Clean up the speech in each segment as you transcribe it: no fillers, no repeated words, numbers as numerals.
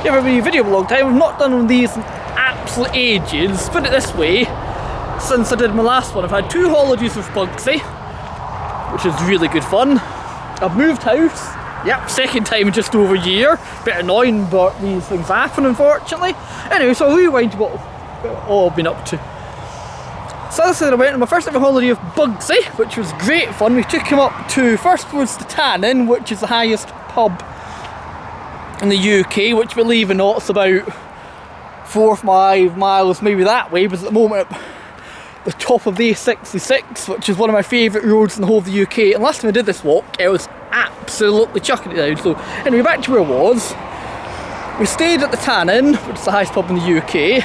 Never been a video for a long time. I've not done one of these in absolute ages. Put it this way, since I did my last one, I've had 2 holidays with Bugsy, which is really good fun. I've moved house. Yep, second time in just over a year. Bit annoying, but these things happen, unfortunately. Anyway, so I'll rewind to what I've been up to. So as I said, I went on my first ever holiday with Bugsy, which was great fun. We took him up to, first was the Tannin, which is the highest pub in the UK, which, believe it or not, it's about 4 or 5 miles maybe that way, but at the moment at the top of the A66, which is one of my favourite roads in the whole of the UK. And last time I did this walk, it was absolutely chucking it down. So anyway, back to where I was. We stayed at the Tannin, which is the highest pub in the UK.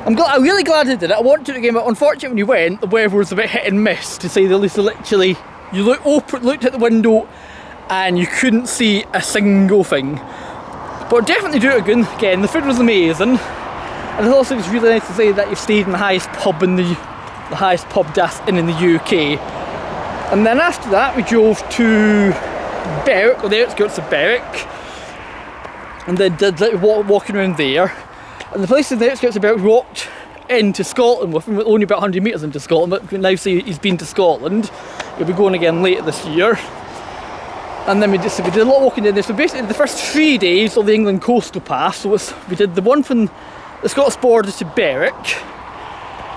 I'm really glad I did it. I wanted it again, but unfortunately when you went, the weather was a bit hit and miss, to say the least. Literally, you looked at the window and you couldn't see a single thing. But definitely do it again. The food was amazing, and it's also just really nice to say that you stayed in the highest pub in the highest pub in the UK. And then after that, we drove to Berwick, or the outskirts of Berwick, and then did walking around there. And the place in the outskirts of Berwick, we walked into Scotland with him, only about 100 metres into Scotland, but we now see he's been to Scotland. He'll be going again later this year. And then we did a lot of walking in there. So basically the first 3 days of the England Coastal Pass, so we did the one from the Scots border to Berwick,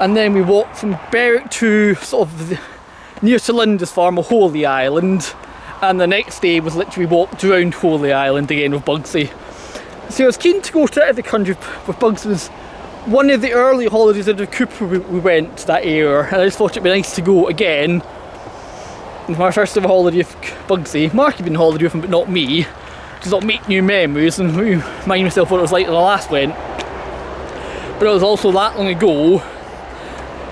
and then we walked from Berwick to sort of near to Lindisfarne or Holy Island, and the next day was literally walked around Holy Island again with Bugsy. So I was keen to go to out of the country with Bugsy. It was one of the early holidays out of Cooper we went to that area, and I just thought it'd be nice to go again. It's my first ever holiday with Bugsy. Mark had been on holiday with him, but not me. Just not make new memories and remind myself what it was like when I last went. But it was also that long ago,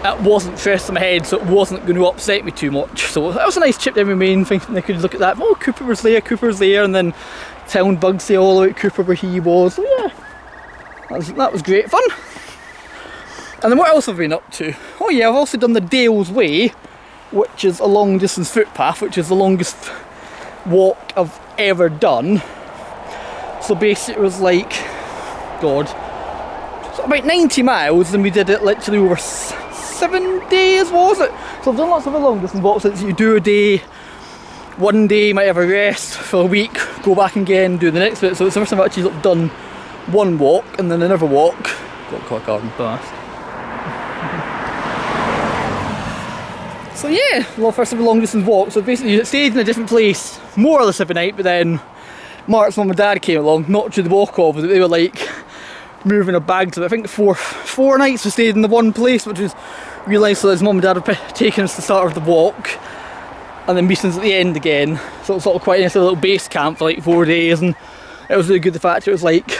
it wasn't fresh in my head, so it wasn't going to upset me too much. So that was a nice trip down my main thing, and I could look at that. Oh, Cooper was there, and then telling Bugsy all about Cooper where he was. So yeah, that was great fun. And then what else have I been up to? Oh yeah, I've also done the Dales Way, which is a long distance footpath, which is the longest walk I've ever done. So basically it was like, about 90 miles, and we did it literally over 7 days, was it? So I've done lots of the long distance walks. Since you do a day, one day, you might have a rest for a week, go back again, do the next bit. So it's the first time I've actually done one walk and then another walk. Got caught garden path. So yeah, well, first of a long distance walk. So basically you stayed in a different place more or less every night, but then Mark's mum and dad came along, not to the walk off, but they were like moving our bags. So I think four nights we stayed in the one place, which was really nice. So his mum and dad have taken us to the start of the walk, and then meetings at the end again. So it was sort of quite nice, a little base camp for like 4 days, and it was really good. The fact it was like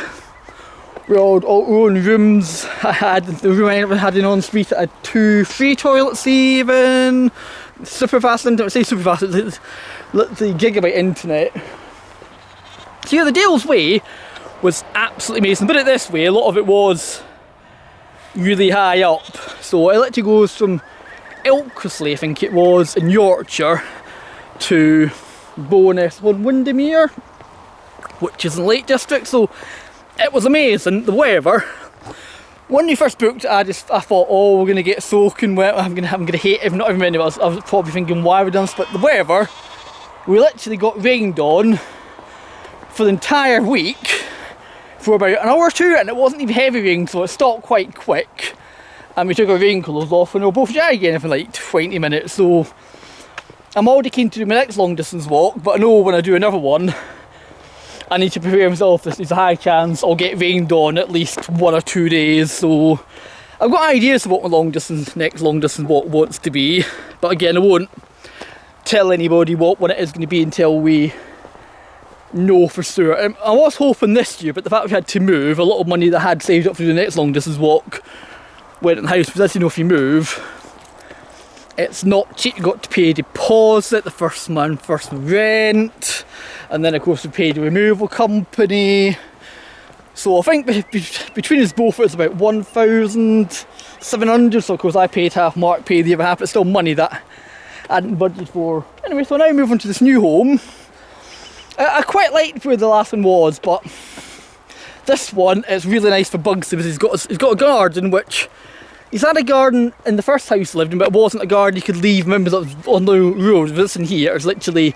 we all own rooms. The room I had in on street, I had 2 free toilets even, super fast internet. I say super fast, it's literally gigabyte internet. So yeah, the Dales Way was absolutely amazing. But it this way, a lot of it was really high up. So it literally goes from Ilkesleigh, I think it was, in Yorkshire, to Bowness on Windermere, which is in the Lake District. So it was amazing. The weather, when we first booked, I thought, oh, we're gonna get soaking wet. I'm gonna hate it. Not even many of us. I was probably thinking, why have we done this? But the weather, we literally got rained on for the entire week for about an hour or two, and it wasn't even heavy rain, so it stopped quite quick. And we took our rain clothes off, and we were both dry again for like 20 minutes. So I'm already keen to do my next long distance walk, but I know when I do another one, I need to prepare myself. There's a high chance I'll get rained on at least 1 or 2 days. So I've got ideas of what my next long distance walk wants to be, but again, I won't tell anybody what it is going to be until we know for sure. I was hoping this year, but the fact we had to move, a lot of money that I had saved up for the next long distance walk went in the house, because as you know, if you move, it's not cheap. You've got to pay a deposit, the first month, first rent, and then of course we paid the removal company. So I think between us both it's about 1,700. So of course I paid half, Mark paid the other half. It's still money that I hadn't budgeted for. Anyway, so now I move on to this new home. I quite liked where the last one was, but this one is really nice for Bugsy because he's got a garden, which he's had a garden in the first house he lived in, but it wasn't a garden you could leave members on the road. This in here is literally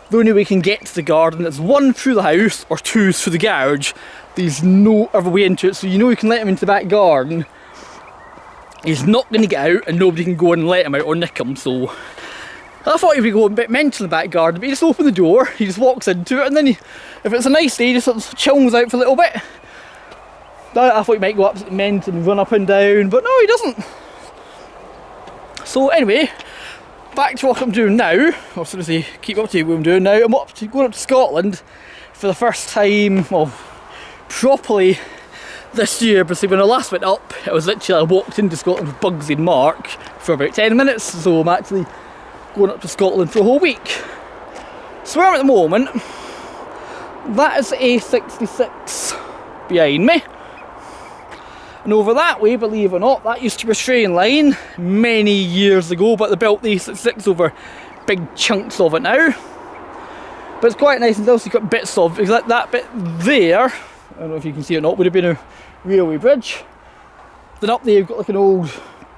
the only way you can get to the garden. It's one through the house or two through the garage. There's no other way into it, so you know you can let him into the back garden. He's not going to get out and nobody can go in and let him out or nick him, so I thought he would go a bit mental in the back garden, but he just opened the door, he just walks into it, and then if it's a nice day, he just sort of chills out for a little bit. I thought he might go absolutely mental and run up and down, but no, he doesn't. So anyway, back to what I'm doing now, or as soon as I keep up to you what I'm doing now, I'm going up to Scotland for the first time, well, properly this year, because when I last went up, it was literally I walked into Scotland with Bugsy and Mark for about 10 minutes, so I'm actually going up to Scotland for a whole week. So where I'm at the moment, that is A66 behind me. And over that way, believe it or not, that used to be a train line many years ago, but they built the A66 over big chunks of it now. But it's quite nice, and also you've got bits of, like that bit there, I don't know if you can see it or not, would have been a railway bridge. Then up there you've got like an old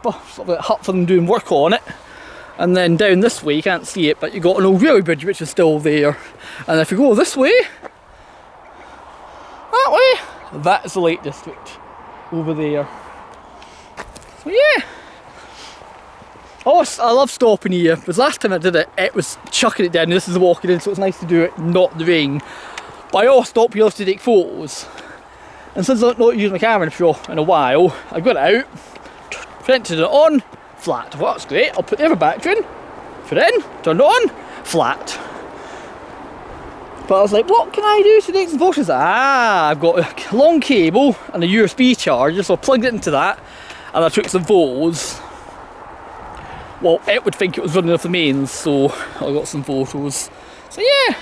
sort of like hut for them doing work on it. And then down this way, you can't see it, but you've got an old railway bridge which is still there. And if you go this way, that way, that is the Lake District over there. So yeah. Oh, I love stopping here, because last time I did it, it was chucking it down, and this is walking in, so it's nice to do it, not the rain. But I always stop here to take photos. And since I've not used my camera in a while, I got it out, printed it on, flat. Well, that's great. I'll put the other battery in, put it in, turn it on, flat. But I was like, what can I do to take some photos? I've got a long cable and a USB charger, so I plugged it into that and I took some photos. Well, it would think it was running off the mains, so I got some photos. So yeah,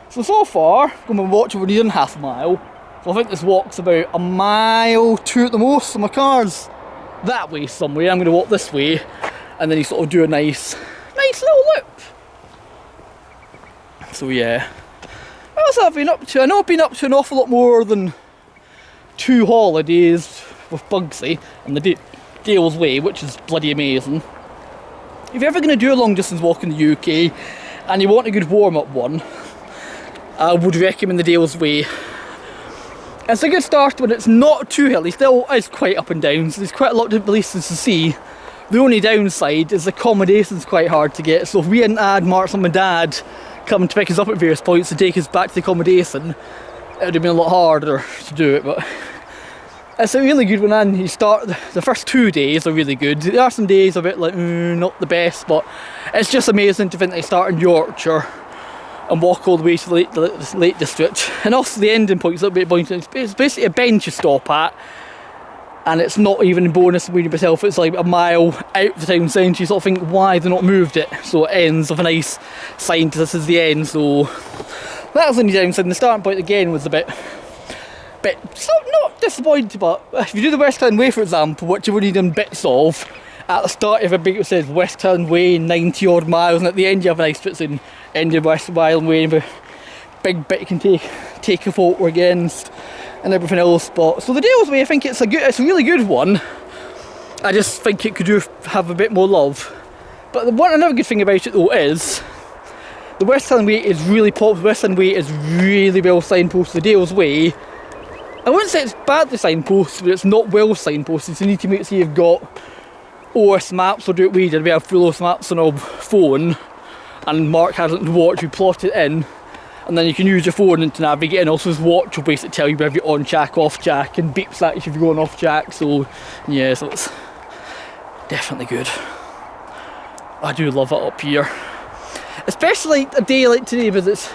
so far, I'm going to watch it when you're in half a mile. So I think this walk's about a mile, 2 at the most, so my car's that way somewhere. I'm going to walk this way and then you sort of do a nice little loop. So yeah, what else have I been up to? I know I've been up to an awful lot more than 2 holidays with Bugsy and the Dales Way, which is bloody amazing. If you're ever going to do a long distance walk in the UK and you want a good warm up one, I would recommend the Dales Way. It's a good start when it's not too hilly, still is quite up and down, so there's quite a lot of places to see. The only downside is the accommodation's quite hard to get, so if we hadn't had Mark's mum and dad come to pick us up at various points to take us back to the accommodation, it would have been a lot harder to do it, but it's a really good one. And you start, the first 2 days are really good. There are some days a bit like, not the best, but it's just amazing to think they start in Yorkshire and walk all the way to the Lake District. And also the ending point is a little bit pointing. It's basically a bench you stop at, and it's not even a bonus moving yourself, it's like a mile out the town centre. You sort of think, why they not moved it? So it ends with a nice sign to this is the end, so that was the only downside. And the starting point again was a bit so not disappointing, but if you do the West Highland Way, for example, which you've only done bits of, at the start of a big, it says West Highland Way, 90 odd miles, and at the end you have a nice bits in end of West Highland Way, a big bit you can take a photo against and everything else. But so the Dales Way, I think it's a really good one. I just think it could have a bit more love. But another good thing about it though is the West Highland Way is really popular. The West Highland Way is really well signposted. The Dales Way, I wouldn't say it's badly signposted, but it's not well signposted, so you need to make sure you've got OS maps, or do it we did. We have full OS maps on our phone, and Mark has it to watch, we plot it in, and then you can use your phone to navigate, and also his watch will basically tell you whether you're on track, off track, and beeps at you if you're going off track. So yeah, so it's definitely good. I do love it up here, especially a day like today, because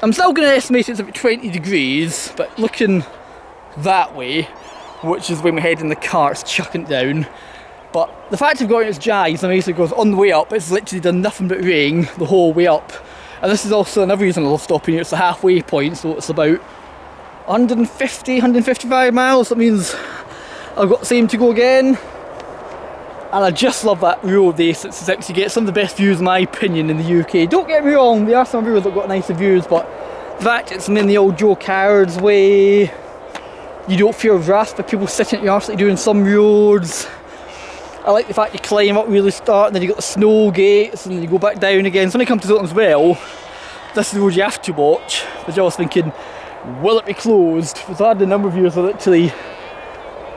I'm still going to estimate it's about 20 degrees, but looking that way, which is when we head in the car, it's chucking it down. But the fact of going it's dry is amazing, because on the way up it's literally done nothing but rain the whole way up. And this is also another reason I love stopping here. It's a halfway point, so it's about 155 miles. That means I've got the same to go again. And I just love that road, the A66. You get some of the best views in my opinion in the UK. Don't get me wrong, there are some roads that have got nicer views, but the fact it's in the old Joe Carroll's Way, you don't fear wrath by people sitting at your arse like you do in some roads. I like the fact you climb up really start and then you got the snow gates and then you go back down again. So when you come to Scotland as well, this is the road you have to watch. But I was thinking, will it be closed? Because I had a number of years where literally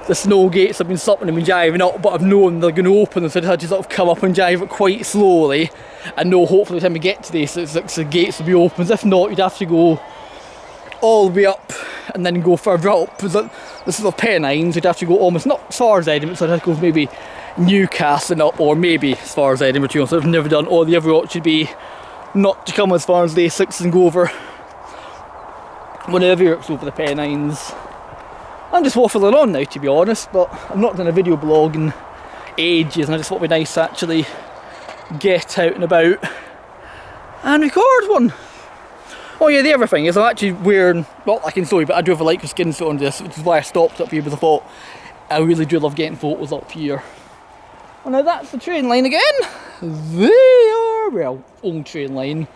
the snow gates have been stopping and been driving up, but I've known they're going to open, so I had to sort of come up and drive it quite slowly and know hopefully by the time we get to this, the gates will be open. If not, you'd have to go all the way up and then go further up. This is the Pennines, you'd have to go almost not as far as Edinburgh, so I'd have to go maybe Newcastle up, or maybe as far as Edinburgh too, so I've never done, or the other option would be not to come as far as the A6 and go over one of the Europe's over the Pennines. I'm just waffling on now, to be honest, but I've not done a video blog in ages and I just thought it'd be nice to actually get out and about and record one. Oh yeah, the other thing is I'm actually wearing, not like in story, but I do have a Lycra skin suit on this, which is why I stopped up here, because I thought I really do love getting photos up here. Well, now that's the train line again. There, well, old train line.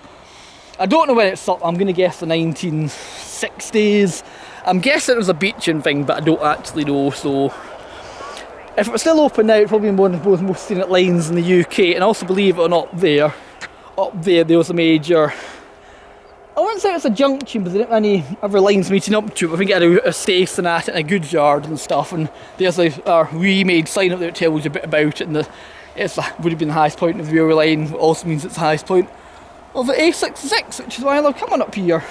I don't know when it's up, I'm going to guess the 1960s. I'm guessing it was a beaching thing, but I don't actually know, so if it was still open now, it'd probably be one of the most scenic lines in the UK. And also, believe it or not, there was a major, I wouldn't say it's a junction, but there didn't any other lines meeting up to it. I think it had a station at it and a goods yard and stuff, and there's a remade sign up there that tells you a bit about it, and would have been the highest point of the railway line. It also means it's the highest point of the A66, which is why I love coming up here.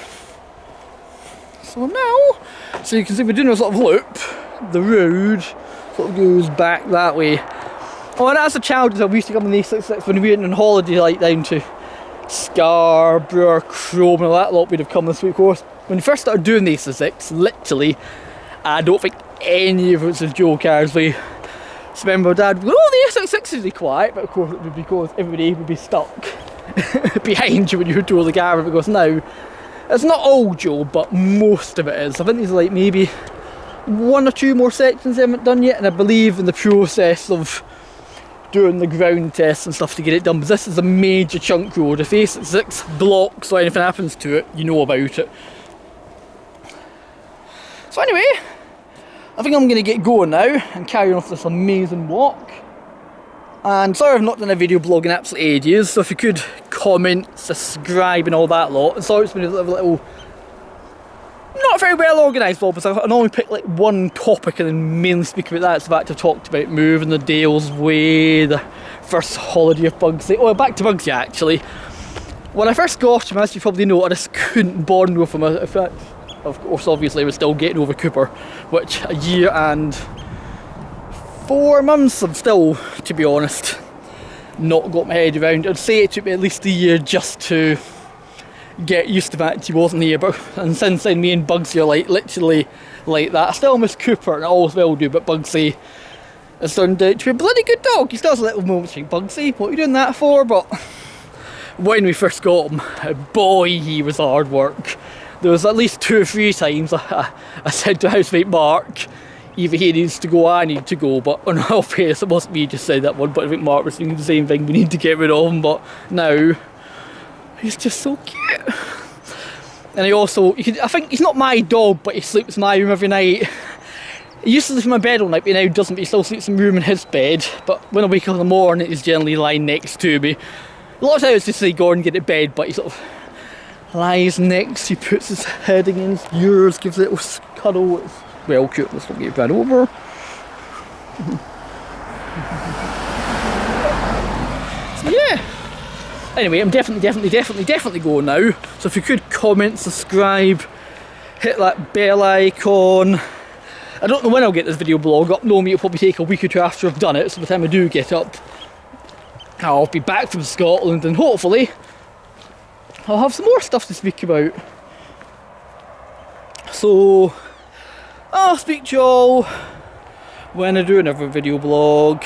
So now, so you can see we're doing a sort of loop. The road sort of goes back that way. Oh, and as a child, we used to come on the A66 when we went on holiday, like down to Scarborough, Crome, and all that lot. We'd have come this way, of course. When we first started doing the A66, literally, I don't think any of us was Joe Carsley. So remember, Dad would go, "Oh, the A66 is really quiet," but of course it would be because everybody would be stuck behind you when you would do all the caravan, because now it's not all Joe, but most of it is. I think there's like maybe one or two more sections they haven't done yet, and I believe in the process of doing the ground tests and stuff to get it done. But this is a major chunk road. If A66 blocks or anything happens to it, you know about it. So anyway, I think I'm going to get going now and carry on with this amazing walk. And sorry I've not done a video blog in absolute ages, so if you could comment, subscribe and all that lot. And sorry it's been a little not very well organised vlog, because I normally pick like one topic and then mainly speak about that. It's the fact I've talked about moving the Dales Way, the first holiday of Bugsy. Oh, back to Bugsy actually. When I first got him, as you probably know, I just couldn't bond with him. In fact, of course, obviously I was still getting over Cooper, which a year and 4 months I'm still, to be honest, not got my head around. I'd say it took me at least a year just to get used to that he wasn't here, and since then me and Bugsy are like literally like that. I still miss Cooper and I always will do, but Bugsy has turned out to be a bloody good dog. He still has a little moment like, "Bugsy, what are you doing that for?" But when we first got him, boy, he was hard work. There was at least 2 or 3 times I said to housemate Mark, either he needs to go, I need to go, but on our face, it wasn't me just said that one, but I think Mark was thinking the same thing, we need to get rid of him. But now he's just so cute. And he also, I think he's not my dog, but he sleeps in my room every night. He used to sleep in my bed all night, but now he doesn't, but he still sleeps in the room in his bed. But when I wake up in the morning, he's generally lying next to me. A lot of times just say, "Go and get to bed," but he sort of lies next, he puts his head against yours, gives a little cuddle. It's well cute. Let's not get bad over. So yeah. Anyway, I'm definitely going now. So if you could comment, subscribe, hit that bell icon. I don't know when I'll get this video blog up. Normally it'll probably take a week or 2 after I've done it. So by the time I do get up, I'll be back from Scotland and hopefully I'll have some more stuff to speak about. So I'll speak to y'all when I do another video blog.